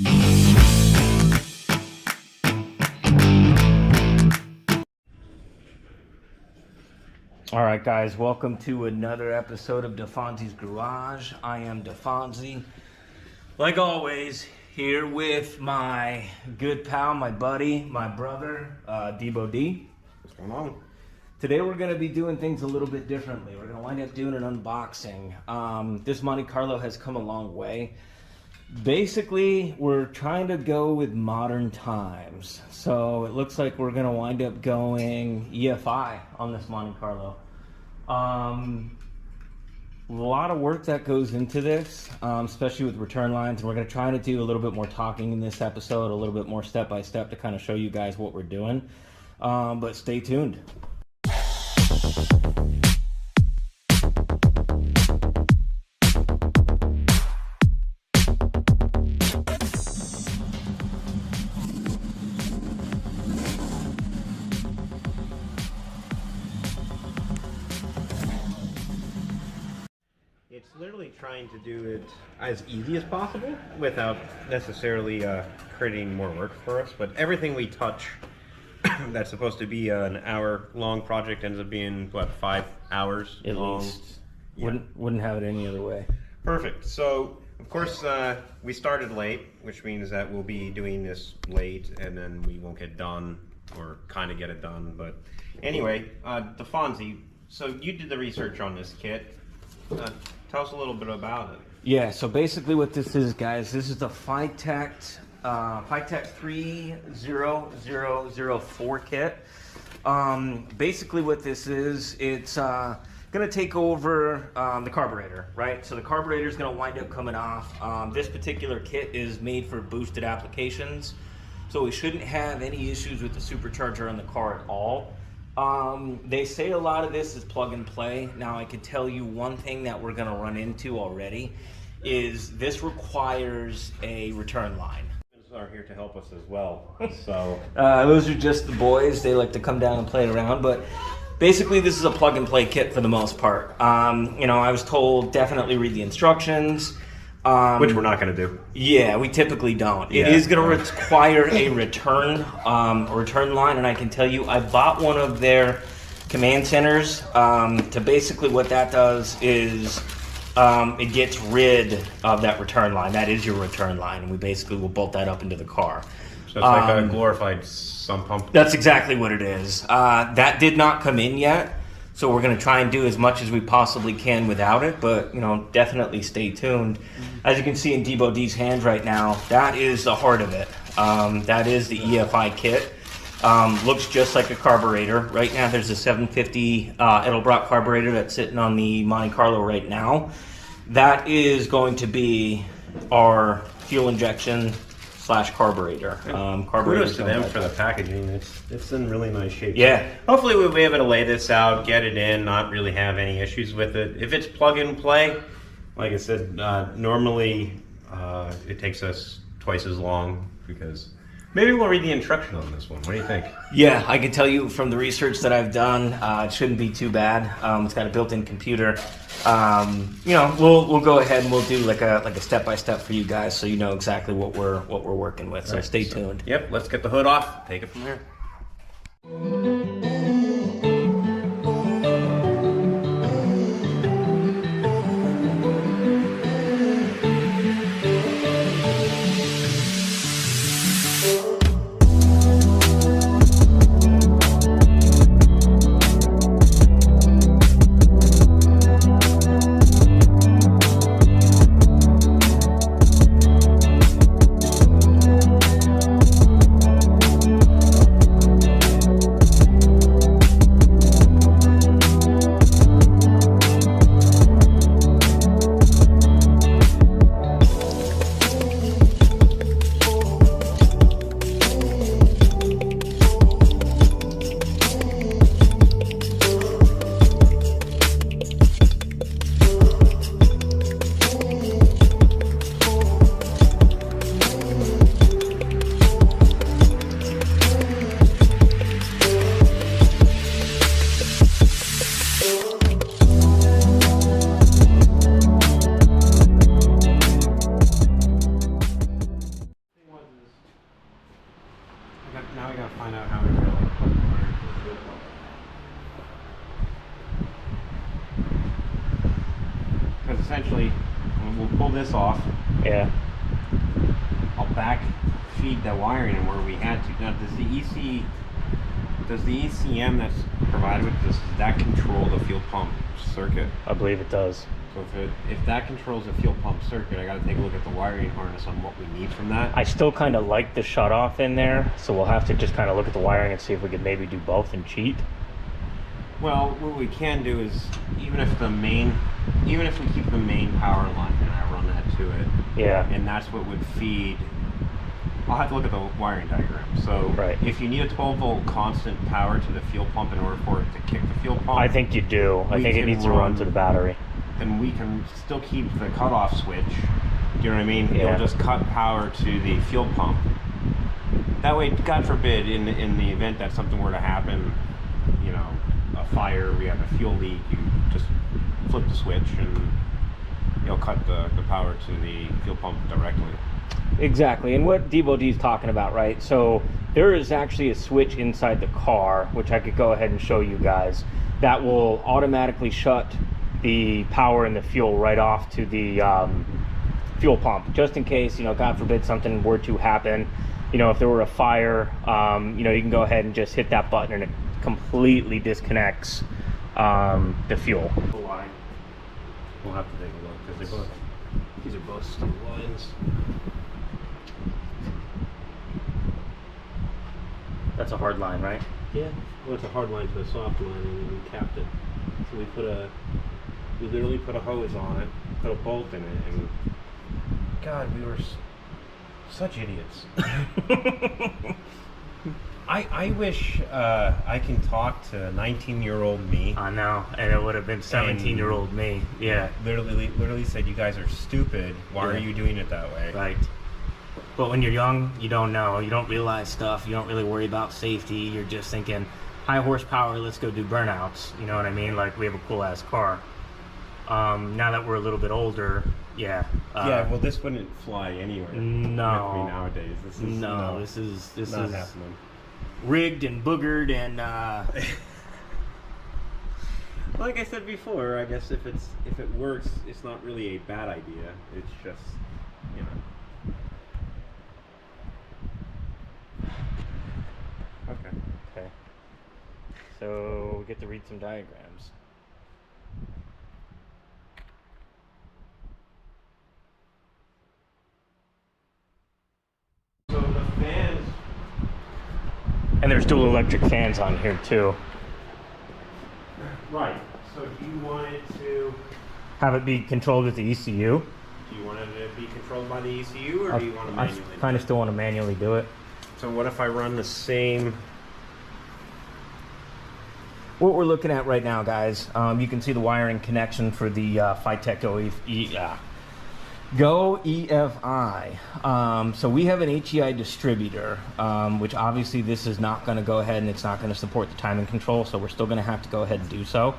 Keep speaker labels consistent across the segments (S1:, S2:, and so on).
S1: All right, guys, welcome to another episode of DeFonzi's Garage. I am DeFonzi. Like always, here with my good pal, my buddy, my brother, Debo D.
S2: What's going on?
S1: Today we're going to be doing things a little bit differently. We're going to wind up doing an unboxing. This Monte Carlo has come a long way. Basically, we're trying to go with modern times. So it looks like we're going to wind up going EFI on this Monte Carlo. A lot of work that goes into this, especially with return lines. And we're going to try to do a little bit more talking in this episode, a little bit more step by step to kind of show you guys what we're doing. But stay tuned.
S2: It's literally trying to do it as easy as possible without necessarily creating more work for us. But everything we touch that's supposed to be an hour-long project ends up being, what, 5 hours
S1: At
S2: long?
S1: least.
S2: Yeah.
S1: Wouldn't have it any other way.
S2: Perfect. So, of course, we started late, which means that we'll be doing this late, and then we won't get done, or kind of get it done. But anyway, DeFonzi, so you did the research on this kit. Tell us a little bit about it.
S1: Yeah, so basically what this is, guys, this is the FITEC 30004 kit. Basically what this is, it's going to take over the carburetor, right? So the carburetor is going to wind up coming off. This particular kit is made for boosted applications, so we shouldn't have any issues with the supercharger on the car at all. They say a lot of this is plug and play. Now I can tell you one thing that we're going to run into already is this requires a return line.
S2: Are here to help us as well. So
S1: those are just the boys. They like to come down and play around, but basically this is a plug and play kit for the most part. You know, I was told definitely read the instructions.
S2: Which we're not going to do.
S1: Yeah, we typically don't.
S2: Yeah,
S1: it is going to require a return line, and I can tell you I bought one of their command centers. To basically what that does is it gets rid of that return line. That is your return line, and we basically will bolt that up into the car.
S2: So it's like a glorified sump pump?
S1: That's exactly what it is. That did not come in yet, so we're going to try and do as much as we possibly can without it, but, you know, definitely stay tuned. As you can see in Debo D's hand right now, that is the heart of it. That is the EFI kit. Looks just like a carburetor. Right now there's a 750 Edelbrock carburetor that's sitting on the Monte Carlo right now. That is going to be our fuel injection / carburetor.
S2: Kudos to them for the packaging. It's in really nice shape.
S1: Yeah.
S2: So hopefully we'll be able to lay this out, get it in, not really have any issues with it. If it's plug and play, like I said, normally it takes us twice as long because maybe we'll read the instruction on this one. What do you think?
S1: Yeah, I can tell you from the research that I've done, it shouldn't be too bad. It's got a built-in computer. You know, we'll go ahead and we'll do like a step-by-step for you guys, so you know exactly what we're working with. So
S2: Right,
S1: stay tuned.
S2: Yep, let's get the hood off. Take it from there. now we gotta find out how we really put the wire to the fuel pump. Because essentially, we'll pull this off.
S1: Yeah.
S2: I'll back feed the wiring and where we had to. Now, does the ECM that's provided with this, does that control the fuel pump circuit?
S1: I believe it does.
S2: So if that controls the fuel pump circuit, I got to take a look at the wiring harness on what we need from that.
S1: I still kind of like the shut off in there, so we'll have to just kind of look at the wiring and see if we could maybe do both and cheat.
S2: Well, what we can do is even if we keep the main power line and I run that to it,
S1: Yeah.
S2: and that's what would feed. I'll have to look at the wiring diagram. So if you need a 12-volt constant power to the fuel pump in order for it to kick the fuel pump,
S1: I think you do. I think it needs to run to the battery.
S2: Then we can still keep the cutoff switch. Do you know what I mean?
S1: Yeah.
S2: It'll just cut power to the fuel pump. That way, God forbid, in the event that something were to happen, you know, a fire, we have a fuel leak, you just flip the switch and you'll cut the power to the fuel pump directly.
S1: Exactly, and what Debo D is talking about, right? So there is actually a switch inside the car, which I could go ahead and show you guys, that will automatically shut the power and the fuel right off to the fuel pump, just in case, you know, God forbid something were to happen. You know, if there were a fire, you know, you can go ahead and just hit that button and it completely disconnects the fuel.
S2: We'll have to take a look because these are both steel lines.
S1: That's a hard line, right?
S2: Yeah. Well, it's a hard line to a soft line, and we capped it. So we literally put a hose on it, put a bolt in it, and God, we were such idiots. I wish I can talk to 19-year-old me.
S1: I know, and it would have been 17-year-old me. Yeah.
S2: Literally said, "You guys are stupid. Why are you doing it that way?"
S1: Right. But when you're young, you don't know. You don't realize stuff. You don't really worry about safety. You're just thinking, high horsepower, let's go do burnouts. You know what I mean? Like, we have a cool-ass car. Now that we're a little bit older, yeah.
S2: Yeah, well, this wouldn't fly anywhere.
S1: No.
S2: With me nowadays. This is not happening.
S1: Rigged and boogered and...
S2: Like I said before, I guess if it works, it's not really a bad idea. It's just, you know.
S1: Okay. So we get to read some diagrams.
S2: So the fans.
S1: And there's dual electric fans on here too.
S2: Right. So do you want it to
S1: have it be controlled with the ECU?
S2: Do you want it to be controlled by the ECU, or do you want to manually?
S1: I kind of still want to manually do it.
S2: So what if I run the same?
S1: What we're looking at right now, guys, you can see the wiring connection for the Phytech Go EFI. So we have an HEI distributor, which obviously this is not going to go ahead and it's not going to support the timing control, so we're still going to have to go ahead and do so.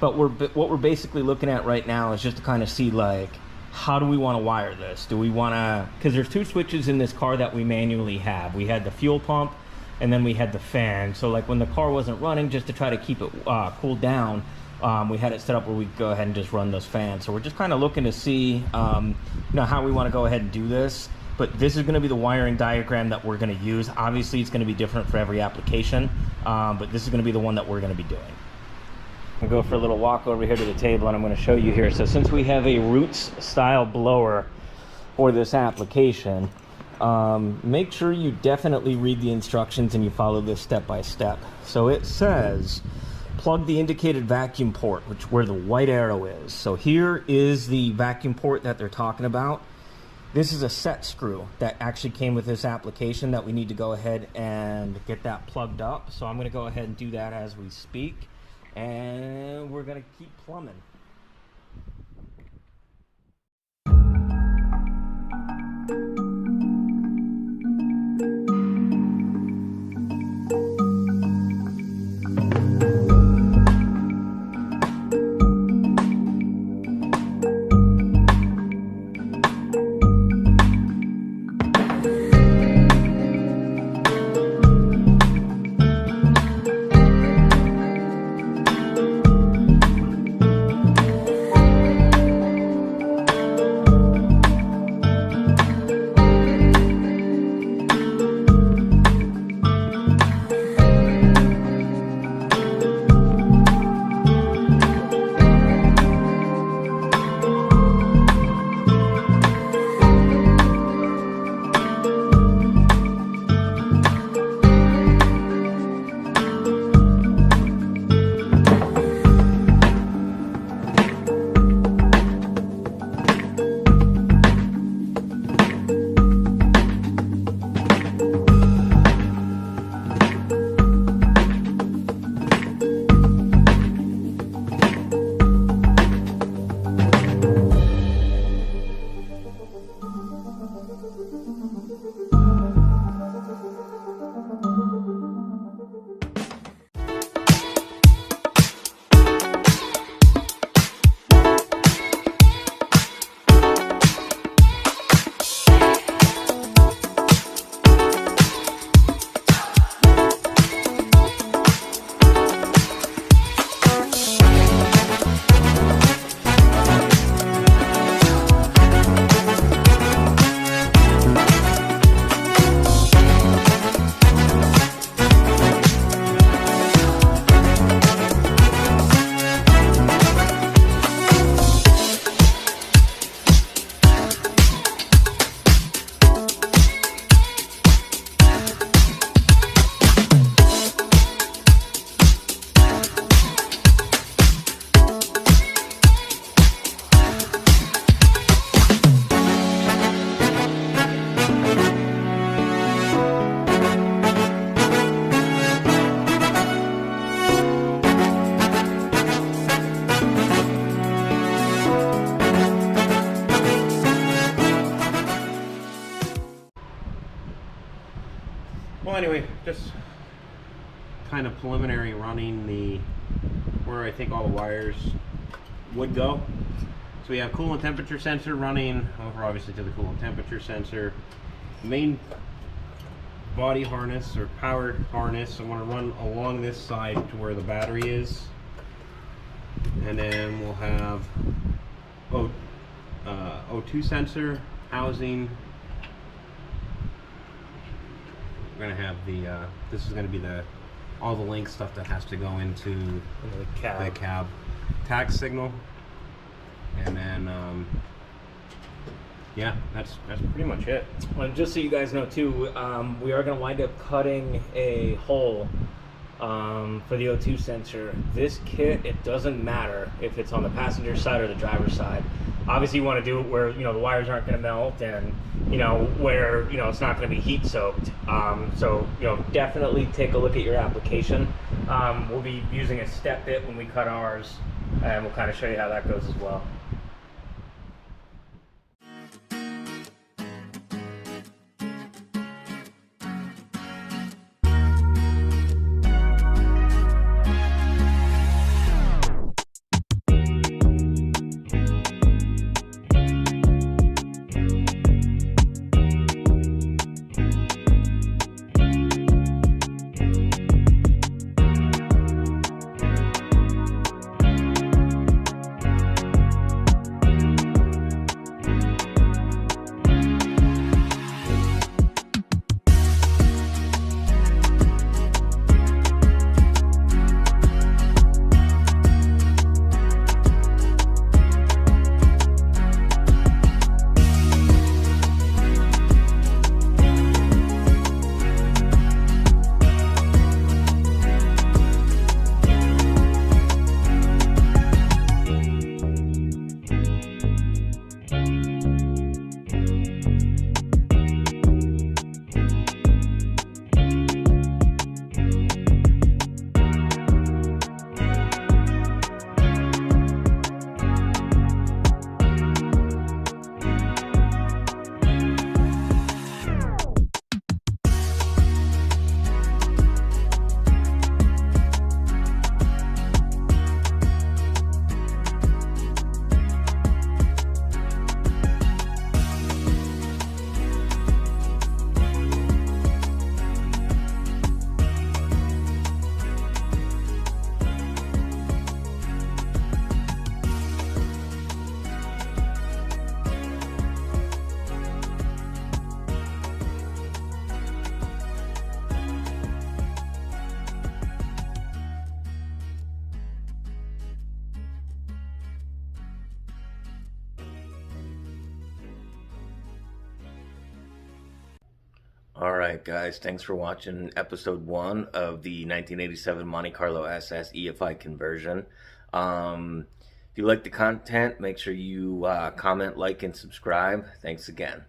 S1: But what we're basically looking at right now is just to kind of see, like, how do we want to wire this? Do we want to, because there's two switches in this car that we manually have. We had the fuel pump and then we had the fan. So like when the car wasn't running, just to try to keep it cooled down, we had it set up where we could go ahead and just run those fans. So we're just kind of looking to see you know, how we want to go ahead and do this. But this is going to be the wiring diagram that we're going to use. Obviously it's going to be different for every application, but this is going to be the one that we're going to be doing. We'll go for a little walk over here to the table and I'm going to show you here. So since we have a Roots style blower for this application, make sure you definitely read the instructions and you follow this step by step. So it says plug the indicated vacuum port, where the white arrow is. So here is the vacuum port that they're talking about. This is a set screw that actually came with this application that we need to go ahead and get that plugged up. So I'm going to go ahead and do that as we speak. And we're going to keep plumbing.
S2: Well, anyway, just kind of preliminary running where I think all the wires would go. So we have coolant temperature sensor running over obviously to the coolant temperature sensor. Main body harness or powered harness, I want to run along this side to where the battery is. And then we'll have O2 sensor housing. We're going to have this is going to be all the link stuff that has to go into the cab tag signal. And then yeah, that's pretty much it.
S1: Well, just so you guys know too, we are going to wind up cutting a hole for the O2 sensor. This kit, it doesn't matter if it's on the passenger side or the driver's side. Obviously you want to do it where, you know, the wires aren't going to melt, and, you know, where, you know, it's not going to be heat soaked. So, you know, definitely take a look at your application. We'll be using a step bit when we cut ours, and we'll kind of show you how that goes as well. Alright guys, thanks for watching episode 1 of the 1987 Monte Carlo SS EFI conversion. If you like the content, make sure you comment, like, and subscribe. Thanks again.